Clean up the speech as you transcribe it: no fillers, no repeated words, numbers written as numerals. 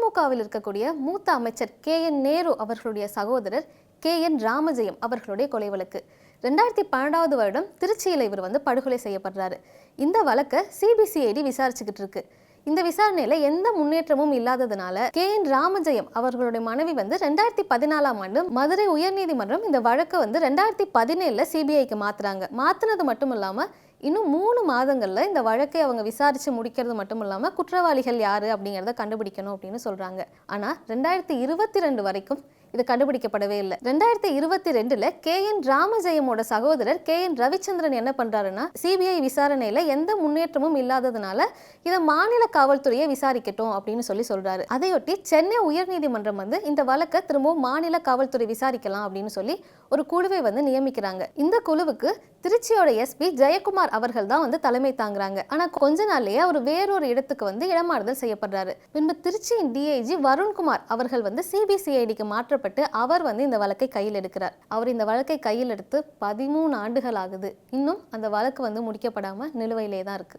திமுகவில் இருக்கக்கூடிய மூத்த அமைச்சர் KN நேரு அவர்களுடைய சகோதரர் KN ராமஜெயம் அவர்களுடைய கொலை வழக்கு 2012வது வருடம் திருச்சியில் இவர் படுகொலை செய்யப்படுறாரு. இந்த வழக்கை CBCID விசாரிச்சுக்கிட்டு இருக்கு. இந்த விசாரணையில எந்த முன்னேற்றமும் இல்லாததுனால KN ராமஜெயம் அவர்களுடைய மனைவி 2014ஆம் ஆண்டு மதுரை உயர்நீதிமன்றம் இந்த வழக்கை 2017ல CBIக்கு மாத்துறாங்க. மாத்தினது மட்டும் இல்லாம இன்னும் 3 மாதங்கள்ல இந்த வழக்கை அவங்க விசாரிச்சு முடிக்கிறது மட்டும் இல்லாம குற்றவாளிகள் யாரு அப்படிங்கிறத கண்டுபிடிக்கணும் அப்படின்னு சொல்றாங்க. ஆனா 2022 வரைக்கும் இது கண்டுபிடிக்கப்படவே இல்லை. 2022ல KN ராமஜெயமோட சகோதரர் KN ரவிச்சந்திரன் என்ன பண்றாருன்னா, CBI விசாரணையில எந்த முன்னேற்றமும் இல்லாததுனால இதை மாநில காவல்துறையை விசாரிக்கட்டும் அப்படின்னு சொல்றாரு. அதையொட்டி சென்னை உயர்நீதிமன்றம் இந்த வழக்கை திரும்பவும் மாநில காவல்துறை விசாரிக்கலாம் அப்படின்னு சொல்லி ஒரு குழுவை நியமிக்கிறாங்க. இந்த குழுவுக்கு திருச்சியோட SP ஜெயக்குமார் அவர்கள் தான் தலைமை தாங்குறாங்க. ஆனா கொஞ்ச நாள்லயே அவர் வேறொரு இடத்துக்கு இடமாறுதல் செய்யப்படுறாரு. பின்பு திருச்சியின் DIG வருண்குமார் அவர்கள் CBCIDக்கு மாற்றப்பட்டு அவர் இந்த வழக்கை கையில் எடுக்கிறார். அவர் இந்த வழக்கை கையில் எடுத்து 13 ஆண்டுகள் ஆகுது. இன்னும் அந்த வழக்கு முடிக்கப்படாம நிலுவையிலே தான் இருக்கு.